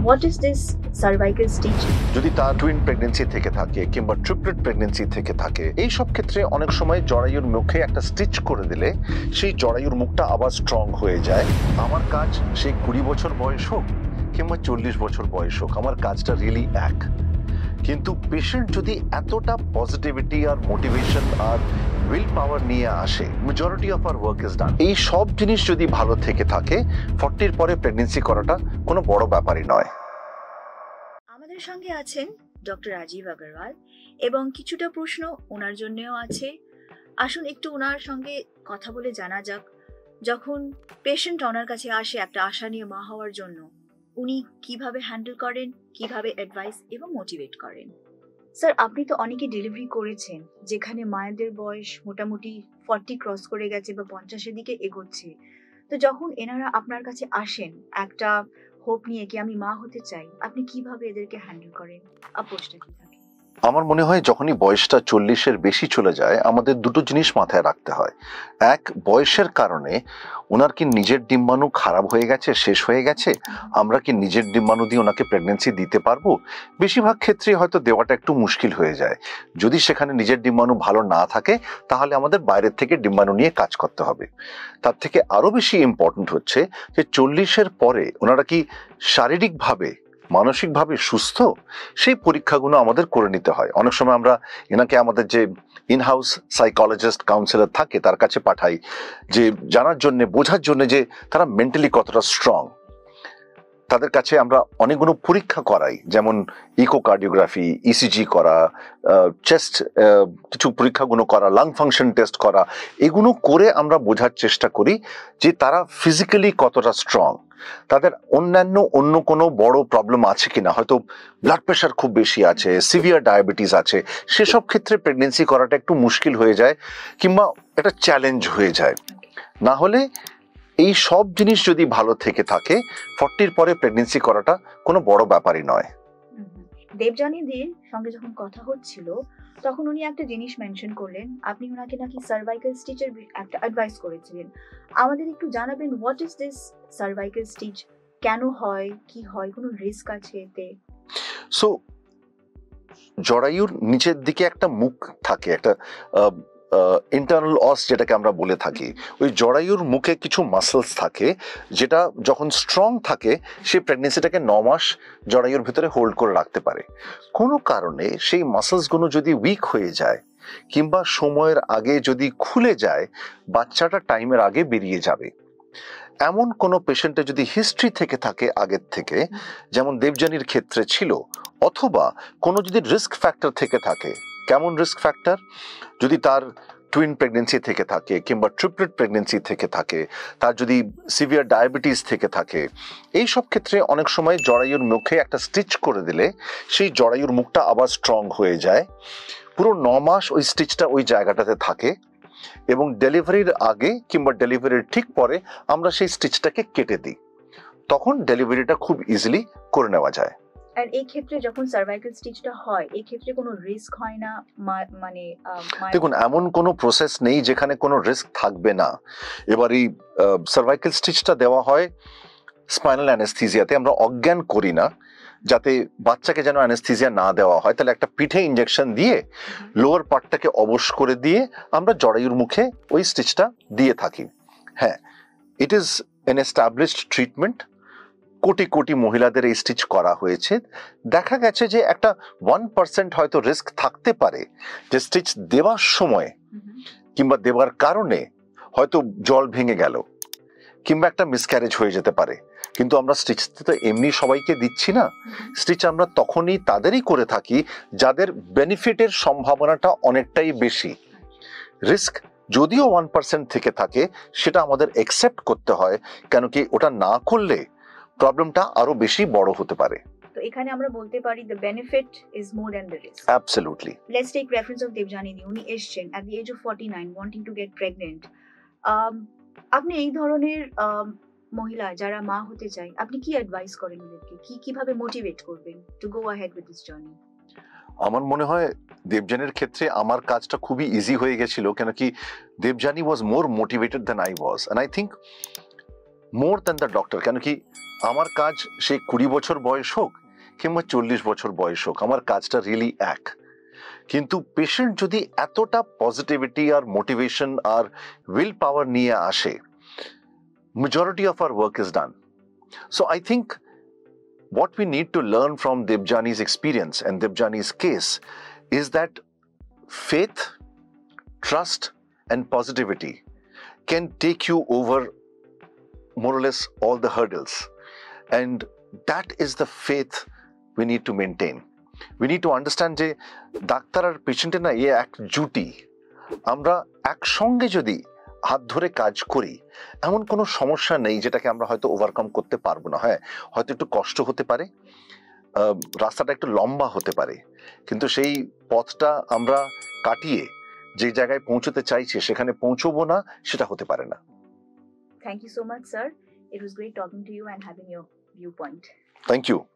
What is this cervical stitch? যদি তার twin pregnancy থেকে থাকে কিংবা ট্রিপলেট প্রেগন্যান্সি থেকে থাকে, এই সব ক্ষেত্রে অনেক সময় জরায়ুর মুখে একটা স্টিচ করে দিলে সেই জরায়ুর মুখটা আবার স্ট্রং হয়ে যায়। আমার কাজ সেই 20 বছর বয়স হোক কিংবা 40 বছর বয়স হোক, আমার কাজটা রিয়েলি এক। কিন্তু পেশেন্ট যদি এতটা পজিটিভিটি আর মোটিভেশন আর উইল পাওয়ার নিয়ে আসে, majority of our work is done. এই সব জিনিস যদি ভালো থেকে থাকে, 40-র পরে প্রেগন্যান্সি করাটা কোনো বড় ব্যাপারই নয়। আমাদের সঙ্গে আছেন ডক্টর রাজীব আগরওয়াল এবং কিছুটা প্রশ্ন ওনার জন্যও আছে। আসুন একটু ওনার সঙ্গে কথা বলে জানা যাক, যখন পেশেন্ট ওনার কাছে আসে একটা আশা নিয়ে মা হওয়ার জন্য, উনি কিভাবে হ্যান্ডেল করেন, কিভাবে অ্যাডভাইস এবং মোটিভেট করেন। স্যার, আপনি তো অনেকে ডেলিভারি করেছেন যেখানে মায়েদের বয়স মোটামুটি 40 ক্রস করে গেছে বা 50-এর দিকে এগোচ্ছে। তো যখন এনারা আপনার কাছে আসেন একটা হোপ নিয়ে কি আমি মা হতে চাই, আপনি কিভাবে এদেরকে হ্যান্ডেল করেন? অ্যাপ্রোচটা কি থাকে? আমার মনে হয় যখনই বয়সটা 40-এর বেশি চলে যায়, আমাদের দুটো জিনিস মাথায় রাখতে হয়। এক, বয়সের কারণে ওনার কি নিজের ডিম্বাণু খারাপ হয়ে গেছে, শেষ হয়ে গেছে, আমরা কি নিজের ডিম্বাণু দিয়ে ওনাকে প্রেগন্যান্সি দিতে পারবো? বেশিরভাগ ক্ষেত্রে হয়তো দেওয়াটা একটু মুশকিল হয়ে যায়। যদি সেখানে নিজের ডিম্বাণু ভালো না থাকে, তাহলে আমাদের বাইরের থেকে ডিম্বাণু নিয়ে কাজ করতে হবে। তার থেকে আরো বেশি ইম্পর্টেন্ট হচ্ছে যে 40-এর পরে ওনারা কি শারীরিকভাবে মানসিকভাবে সুস্থ, সেই পরীক্ষাগুলো আমাদের করে নিতে হয়। অনেক সময় আমরা এনাকে আমাদের যে ইনহাউস সাইকোলজিস্ট কাউন্সিলর থাকে তার কাছে পাঠাই, যে জানার জন্য, বোঝার জন্য যে তারা মেন্টালি কতটা স্ট্রং। তাদের কাছে আমরা অনেকগুলো পরীক্ষা করাই, যেমন ইকোকার্ডিওগ্রাফি, ইসিজি করা, চেস্ট কিছু পরীক্ষাগুলো করা, লাং ফাংশন টেস্ট করা। এগুলো করে আমরা বোঝার চেষ্টা করি যে তারা ফিজিক্যালি কতটা স্ট্রং, তাদের অন্য কোনো বড় প্রবলেম আছে কিনা, হয়তো ব্লাড প্রেশার খুব বেশি আছে, সিভিয়ার ডায়াবেটিস আছে, সেসব ক্ষেত্রে প্রেগন্যান্সি করাটা একটু মুশকিল হয়ে যায় কিংবা একটা চ্যালেঞ্জ হয়ে যায়। না হলে এই সব জিনিস যদি ভালো থেকে থাকে, 40-র পরে প্রেগন্যান্সি করাটা কোনো বড় ব্যাপারই নয়। দেবযানীদির সঙ্গে যখন কথা হচ্ছিল তখন উনি একটা জিনিস মেনশন করলেন, আপনি ওনাকে নাকি সার্ভাইকাল স্টিচের একটা অ্যাডভাইস করেছিলেন। আমাদের একটু জানাবেন, what is this cervical stitch, কেন হয়, কি হয়, কোনো রিস্ক আছে এতে? সো জরায়ুর নিচের দিকে একটা মুখ থাকে, একটা ইন্টারনাল অস যেটাকে আমরা বলে থাকি। ওই জরায়ুর মুখে কিছু মাসেলস থাকে, যেটা যখন স্ট্রং থাকে সেই প্রেগনেন্সিটাকে 9 মাস জরায়ুর ভিতরে হোল্ড করে রাখতে পারে। কোনো কারণে সেই মাসেলসগুলো যদি উইক হয়ে যায় কিংবা সময়ের আগে যদি খুলে যায়, বাচ্চাটা টাইমের আগে বেরিয়ে যাবে। এমন কোনো পেশেন্টের যদি হিস্ট্রি থেকে থাকে আগের থেকে, যেমন দেবযানীর ক্ষেত্রে ছিল, অথবা কোনো যদি রিস্ক ফ্যাক্টর থেকে থাকে, কেমন রিস্ক ফ্যাক্টর, যদি তার টুইন প্রেগন্যান্সি থেকে থাকে কিংবা ট্রিপলেট প্রেগন্যান্সি থেকে থাকে, তার যদি সিভিয়ার ডায়াবেটিস থেকে থাকে, এই সব ক্ষেত্রে অনেক সময় জরায়ুর মুখে একটা স্টিচ করে দিলে সেই জরায়ুর মুখটা আবার স্ট্রং হয়ে যায়। পুরো 9 মাস ওই স্টিচটা ওই জায়গাটাতে থাকে এবং ডেলিভারির আগে কিংবা ডেলিভারির ঠিক পরে আমরা সেই স্টিচটাকে কেটে দিই। তখন ডেলিভারিটা খুব ইজিলি করে নেওয়া যায়। আর এই ক্ষেত্রে যখন সার্ভাইকাল স্টিচটা হয়, এই ক্ষেত্রে কোনো রিস্ক হয় না? মানে দেখুন, এমন কোনো প্রসেস নেই যেখানে কোনো রিস্ক থাকবে না। এবার এই সার্ভাইকাল স্টিচটা দেওয়া হয় স্পাইনাল অ্যানেস্থিজিয়াতে, আমরা অজ্ঞান করি না, যাতে বাচ্চাকে যেন অ্যানেস্থিজিয়া না দেওয়া হয়। তাহলে একটা পিঠে ইঞ্জেকশন দিয়ে লোয়ার পার্টটাকে অবশ করে দিয়ে আমরা জরায়ুর মুখে ওই স্টিচটা দিয়ে থাকি। হ্যাঁ, it is an established treatment. Crore crore মহিলাদের এই স্টিচ করা হয়েছে। দেখা গেছে যে একটা 1% হয়তো রিস্ক থাকতে পারে, যে স্টিচ দেওয়ার সময় কিংবা দেওয়ার কারণে হয়তো জল ভেঙে গেল কিংবা একটা মিসক্যারেজ হয়ে যেতে পারে। কিন্তু আমরা স্টিচ তো এমনি সবাইকে দিচ্ছি না। স্টিচ আমরা তখনই তাদেরই করে থাকি যাদের বেনিফিটের সম্ভাবনাটা অনেকটাই বেশি। রিস্ক যদিও 1% থেকে থাকে, সেটা আমাদের অ্যাকসেপ্ট করতে হয়, কেন কি ওটা না করলে প্রবলেমটা আরো বেশি বড় হতে পারে। তো এখানে আমরা বলতে পারি the benefit is more than the risk. Absolutely. Let's take reference of Devjanidi. উনি এসেছেন at the age of 49 wanting to get pregnant. আপনি এই ধরনের মহিলা যারা মা হতে চায়, আপনি কি অ্যাডভাইস করেন ওদেরকে, কিভাবে মোটিভেট করবেন to go ahead with this journey? আমার মনে হয় দেবযানীর ক্ষেত্রে আমার কাজটা খুবই ইজি হয়ে গেছিল, কেন কি Debjani was more motivated than I was, and I think more than the doctor. কেন কি আমার কাজ সেই 20 বছর বয়স হোক কিংবা 40 বছর বয়স হোক, আমার কাজটা রিয়েলি এক। কিন্তু পেশেন্ট যদি এতটা পজিটিভিটি আর মোটিভেশন আর উইল পাওয়ার নিয়ে আসে, majority of our work is done. So I think what we need to learn from Debjani's experience and Debjani's case is that faith, trust, and positivity can take you over more or less all the hurdles. And that is the faith we need to maintain. We need to understand যে doctor আর পেশেন্টের না এ এক জুটি। আমরা একসঙ্গে যদি হাত ধরে কাজ করি, এমন কোনো সমস্যা নেই যেটাকে আমরা হয়তো ওভারকাম করতে পারবো না। হ্যাঁ, হয়তো একটু কষ্ট হতে পারে, রাস্তাটা একটু লম্বা হতে পারে, কিন্তু সেই পথটা আমরা কাটিয়ে যে জায়গায় পৌঁছতে চাইছি সেখানে পৌঁছবো না, সেটা হতে পারে না। Thank you so much, sir. It was great talking to you and having your viewpoint. Thank you.